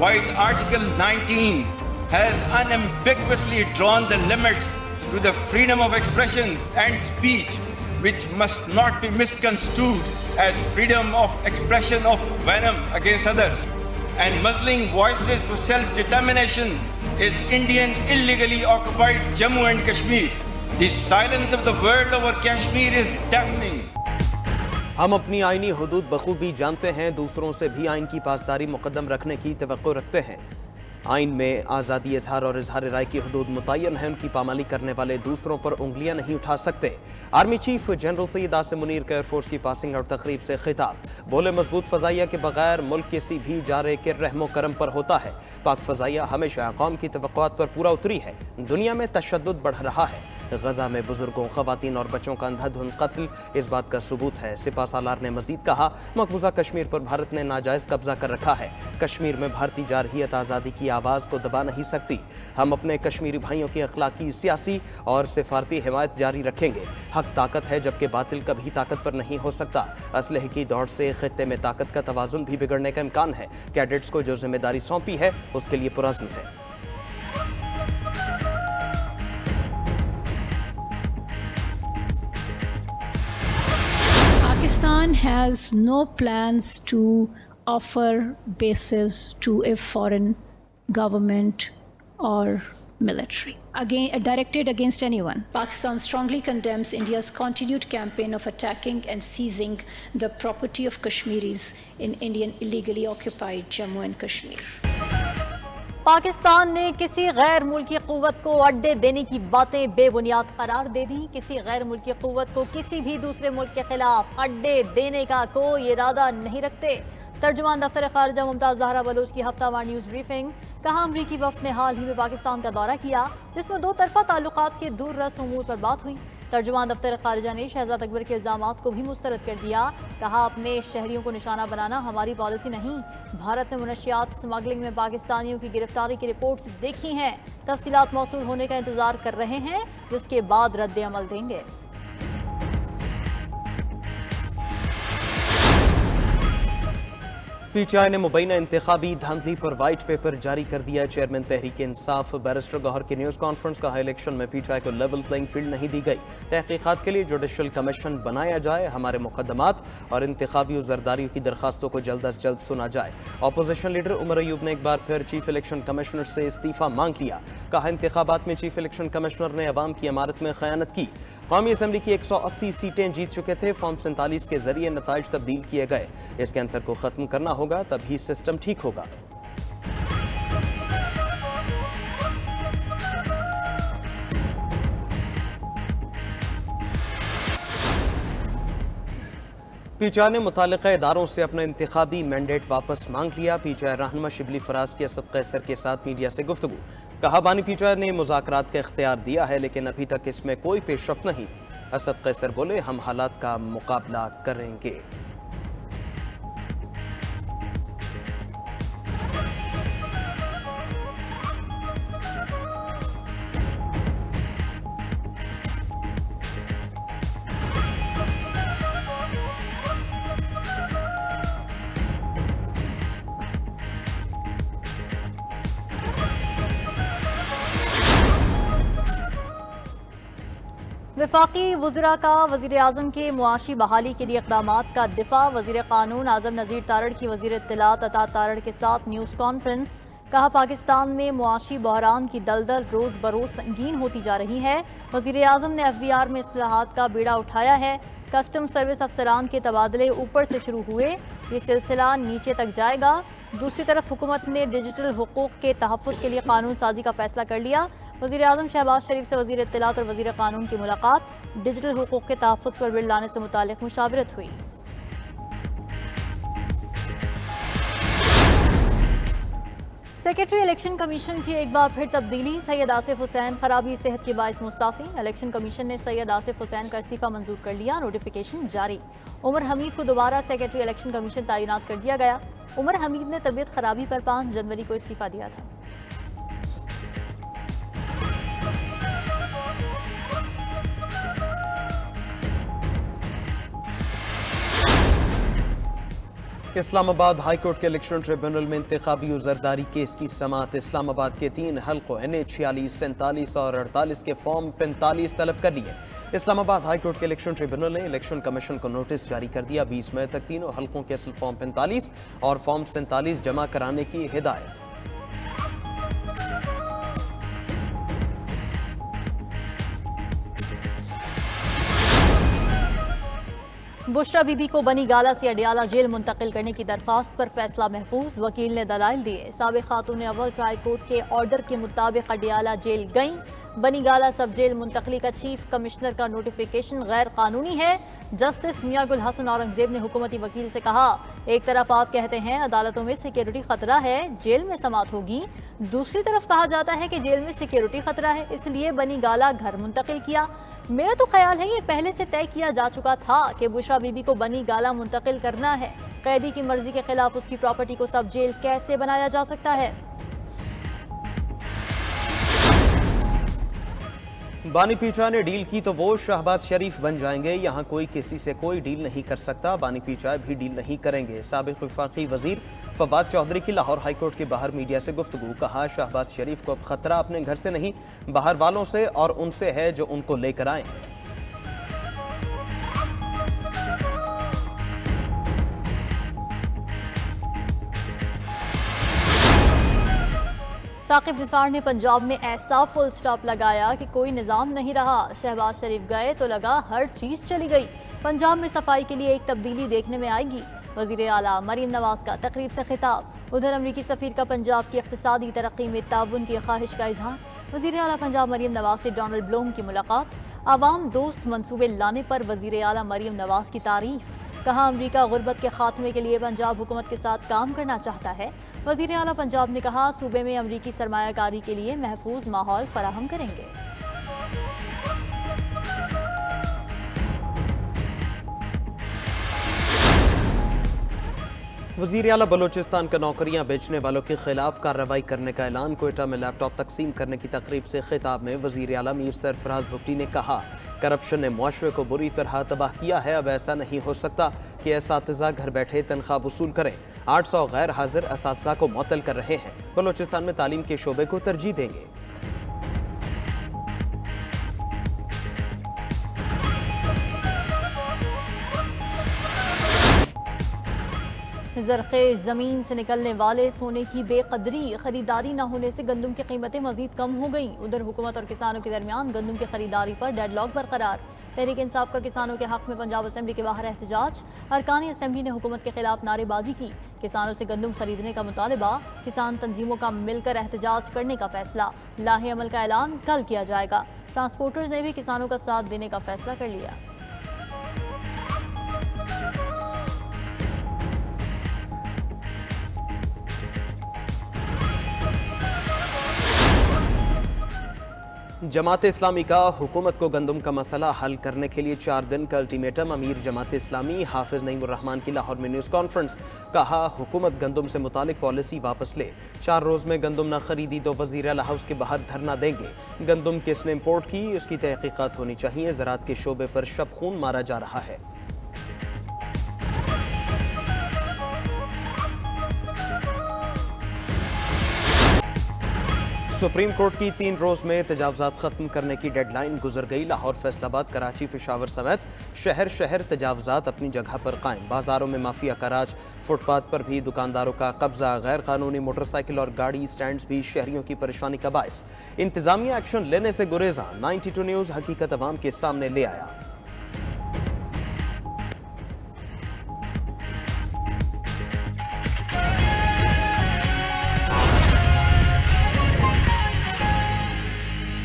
while Article 19 has unambiguously drawn the limits to the freedom of expression and speech, which must not be misconstrued as freedom of expression of venom against others. And muzzling voices for self-determination is Indian illegally occupied Jammu and Kashmir. The silence of the world over Kashmir is deafening. ہم اپنی آئینی حدود بخوبی جانتے ہیں، دوسروں سے بھی آئین کی پاسداری مقدم رکھنے کی توقع رکھتے ہیں۔ آئین میں آزادی اظہار اور اظہار رائے کی حدود متعین ہیں، ان کی پامالی کرنے والے دوسروں پر انگلیاں نہیں اٹھا سکتے۔ Army chief general Syed Asim Munir کا ایئر فورس کی پاسنگ آؤٹ تقریب سے خطاب، بولے مضبوط فضائیہ کے بغیر ملک کسی بھی جارے کے رحم و کرم پر ہوتا ہے۔ پاک فضائیہ ہمیشہ قوم کی توقعات پر پورا اتری ہے۔ دنیا میں تشدد بڑھ رہا ہے، غزہ میں بزرگوں، خواتین اور بچوں کا اندھا دھند قتل اس بات کا ثبوت ہے۔ سپہ سالار نے مزید کہا، مقبوضہ کشمیر پر بھارت نے ناجائز قبضہ کر رکھا ہے۔ کشمیر میں بھارتی جارحیت آزادی کی آواز کو دبا نہیں سکتی۔ ہم اپنے کشمیری بھائیوں کی اخلاقی، سیاسی اور سفارتی حمایت جاری رکھیں گے۔ حق طاقت ہے جبکہ باطل کبھی طاقت پر نہیں ہو سکتا۔ اسلحے کی دوڑ سے خطے میں طاقت کا توازن بھی بگڑنے کا امکان ہے۔ کیڈٹس کو جو ذمہ داری سونپی ہے اس کے لیے پرعزم ہے۔ Pakistan has no plans to offer bases to a foreign government or military directed against anyone. Pakistan strongly condemns India's continued campaign of attacking and seizing the property of Kashmiris in Indian illegally occupied Jammu and Kashmir. Pakistan نے کسی غیر ملکی قوت کو اڈے دینے کی باتیں بے بنیاد قرار دے دیں۔ کسی غیر ملکی قوت کو کسی بھی دوسرے ملک کے خلاف اڈے دینے کا کوئی ارادہ نہیں رکھتے۔ ترجمان دفتر خارجہ ممتاز زہرا بلوچ کی ہفتہ وار نیوز بریفنگ۔ کہا، امریکی وفد نے حال ہی میں پاکستان کا دورہ کیا جس میں دو طرفہ تعلقات کے دور رس امور پر بات ہوئی۔ ترجمان دفتر خارجہ نے شہزاد اکبر کے الزامات کو بھی مسترد کر دیا۔ کہا، اپنے شہریوں کو نشانہ بنانا ہماری پالیسی نہیں۔ بھارت نے منشیات سمگلنگ میں پاکستانیوں کی گرفتاری کی رپورٹس دیکھی ہیں، تفصیلات موصول ہونے کا انتظار کر رہے ہیں جس کے بعد رد عمل دیں گے۔ پی ٹی آئی نے مبینہ انتخابی دھاندلی پر وائٹ پیپر جاری کر دیا۔ چیئرمین تحریک انصاف بیرسٹر گوہر کی نیوز کانفرنس کا الیکشن میں پی ٹی آئی کو لیول پلینگ فیلڈ نہیں دی گئی۔ تحقیقات کے لیے جوڈیشل کمیشن بنایا جائے، ہمارے مقدمات اور انتخابی و زرداریوں کی درخواستوں کو جلد از جلد سنا جائے۔ اپوزیشن لیڈر عمر ایوب نے ایک بار پھر چیف الیکشن کمشنر سے استعفیٰ مانگ لیا۔ کہا، انتخابات میں چیف الیکشن کمشنر نے عوام کی امانت میں خیانت کی۔ قومی اسمبلی کی 180 سیٹیں جیت چکے تھے، فارم 47 کے ذریعے نتائج تبدیل کیے گئے۔ اس کینسر کو ختم کرنا ہوگا تبھی سسٹم ٹھیک ہوگا۔ پی ٹی آئی نے متعلقہ اداروں سے اپنا انتخابی مینڈیٹ واپس مانگ لیا۔ پی ٹی آئی رہنما شبلی فراز کی اسد قیصر کے ساتھ میڈیا سے گفتگو۔ کہا، بانی پی ٹی آئی نے مذاکرات کا اختیار دیا ہے لیکن ابھی تک اس میں کوئی پیش رفت نہیں۔ اسد قیصر بولے، ہم حالات کا مقابلہ کریں گے۔ وفاقی وزراء کا وزیر اعظم کے معاشی بحالی کے لیے اقدامات کا دفاع۔ وزیر قانون اعظم نذیر تارڑ کی وزیر اطلاعات عطا تارڑ کے ساتھ نیوز کانفرنس۔ کہا، پاکستان میں معاشی بحران کی دلدل روز بروز سنگین ہوتی جا رہی ہے۔ وزیر اعظم نے ایف بی آر میں اصلاحات کا بیڑا اٹھایا ہے۔ کسٹم سروس افسران کے تبادلے اوپر سے شروع ہوئے، یہ سلسلہ نیچے تک جائے گا۔ دوسری طرف حکومت نے ڈیجیٹل حقوق کے تحفظ کے لیے قانون سازی کا فیصلہ کر لیا۔ وزیر اعظم شہباز شریف سے وزیر اطلاعات اور وزیر قانون کی ملاقات۔ ڈیجیٹل حقوق کے تحفظ پر بل لانے سے متعلق مشاورت ہوئی۔ سیکریٹری الیکشن کمیشن کی ایک بار پھر تبدیلی۔ سید آصف حسین خرابی صحت کے باعث مستعفی۔ الیکشن کمیشن نے سید آصف حسین کا استعفیٰ منظور کر لیا، نوٹیفیکیشن جاری۔ عمر حمید کو دوبارہ سیکریٹری الیکشن کمیشن تعینات کر دیا گیا۔ عمر حمید نے طبیعت خرابی پر 5 جنوری کو استعفیٰ دیا تھا۔ اسلام آباد ہائی کورٹ کے الیکشن ٹریبونل میں انتخابی زرداری کیس کی سماعت۔ اسلام آباد کے 3 حلقوں NH 46, 47 اور 48 کے فارم 45 طلب کر لیے۔ اسلام آباد ہائی کورٹ کے الیکشن ٹریبونل نے الیکشن کمیشن کو نوٹس جاری کر دیا۔ 20 مئی تک تینوں حلقوں کے اصل فارم 45 اور فارم 47 جمع کرانے کی ہدایت۔ بشرا بی بی کو بنی گالہ سے اڈیالہ جیل منتقل کرنے کی درخواست پر فیصلہ محفوظ، وکیل نے دلائل دیے۔ سابق خاتون اول ٹرائل کورٹ کے آرڈر کے مطابق اڈیالہ جیل گئیں۔ بنی گالہ سب جیل منتقلی کا چیف کمشنر کا نوٹیفیکیشن غیر قانونی ہے۔ جسٹس میاں گل حسن اورنگزیب نے حکومتی وکیل سے کہا، ایک طرف آپ کہتے ہیں عدالتوں میں سیکیورٹی خطرہ ہے، جیل میں سماعت ہوگی، دوسری طرف کہا جاتا ہے کہ جیل میں سیکیورٹی خطرہ ہے، اس لیے بنی گالہ گھر منتقل کیا۔ میرا تو خیال ہے یہ پہلے سے طے کیا جا چکا تھا کہ بشرا بی بی کو بنی گالہ منتقل کرنا ہے۔ قیدی کی مرضی کے خلاف اس کی پراپرٹی کو سب جیل کیسے بنایا جا سکتا ہے؟ بانی پیچا نے ڈیل کی تو وہ شہباز شریف بن جائیں گے، یہاں کوئی کسی سے کوئی ڈیل نہیں کر سکتا، بانی پیچا بھی ڈیل نہیں کریں گے۔ سابق وفاقی وزیر فواد چودھری کی لاہور ہائی کورٹ کے باہر میڈیا سے گفتگو، کہا شہباز شریف کو اب خطرہ اپنے گھر سے نہیں، باہر والوں سے اور ان سے ہے جو ان کو لے کر آئیں۔ ثاقب نثار نے پنجاب میں ایسا فل سٹاپ لگایا کہ کوئی نظام نہیں رہا، شہباز شریف گئے تو لگا ہر چیز چلی گئی۔ پنجاب میں صفائی کے لیے ایک تبدیلی دیکھنے میں آئے گی، وزیر اعلیٰ مریم نواز کا تقریب سے خطاب۔ ادھر امریکی سفیر کا پنجاب کی اقتصادی ترقی میں تعاون کی خواہش کا اظہار، وزیر اعلیٰ پنجاب مریم نواز سے ڈونلڈ بلوم کی ملاقات۔ عوام دوست منصوبے لانے پر وزیر اعلیٰ مریم نواز کی تعریف، کہا امریکہ غربت کے خاتمے کے لیے پنجاب حکومت کے ساتھ کام کرنا چاہتا ہے۔ وزیر اعلیٰ پنجاب نے کہا صوبے میں امریکی سرمایہ کاری کے لیے محفوظ ماحول فراہم کریں گے۔ وزیر اعلیٰ بلوچستان کا نوکریاں بیچنے والوں کے خلاف کارروائی کرنے کا اعلان، کوئٹہ میں لیپ ٹاپ تقسیم کرنے کی تقریب سے خطاب میں وزیر اعلیٰ میر سرفراز بھٹی نے کہا کرپشن نے معاشرے کو بری طرح تباہ کیا ہے، اب ایسا نہیں ہو سکتا کہ اساتذہ گھر بیٹھے تنخواہ وصول کریں۔ 800 غیر حاضر اساتذہ کو معطل کر رہے ہیں، بلوچستان میں تعلیم کے شعبے کو ترجیح دیں گے۔ زرخیز زمین سے نکلنے والے سونے کی بے قدری، خریداری نہ ہونے سے گندم کی قیمتیں مزید کم ہو گئیں۔ ادھر حکومت اور کسانوں کے درمیان گندم کی خریداری پر ڈیڈ لاک برقرار۔ تحریک انصاف کا کسانوں کے حق میں پنجاب اسمبلی کے باہر احتجاج، ارکان اسمبلی نے حکومت کے خلاف نعرے بازی کی، کسانوں سے گندم خریدنے کا مطالبہ، کسان تنظیموں کا مل کر احتجاج کرنے کا فیصلہ، لاہے عمل کا اعلان کل کیا جائے گا۔ ٹرانسپورٹرز نے بھی کسانوں کا ساتھ دینے کا فیصلہ کر لیا۔ جماعت اسلامی کا حکومت کو گندم کا مسئلہ حل کرنے کے لیے 4 دن کا الٹیمیٹم، امیر جماعت اسلامی حافظ نعیم الرحمان کی لاہور میں نیوز کانفرنس، کہا حکومت گندم سے متعلق پالیسی واپس لے، 4 روز میں گندم نہ خریدی تو وزیر اعلیٰ ہاؤس کے باہر دھرنا دیں گے۔ گندم کس نے امپورٹ کی اس کی تحقیقات ہونی چاہیے، زراعت کے شعبے پر شب خون مارا جا رہا ہے۔ سپریم کورٹ کی 3 روز میں تجاوزات ختم کرنے کی ڈیڈ لائن گزر گئی، لاہور، فیصل آباد، کراچی، پشاور سمیت شہر تجاوزات اپنی جگہ پر قائم، بازاروں میں مافیا کا راج، فٹ پاتھ پر بھی دکانداروں کا قبضہ، غیر قانونی موٹر سائیکل اور گاڑی سٹینڈز بھی شہریوں کی پریشانی کا باعث، انتظامیہ ایکشن لینے سے گریزاں۔ 92 نیوز حقیقت عوام کے سامنے لے آیا۔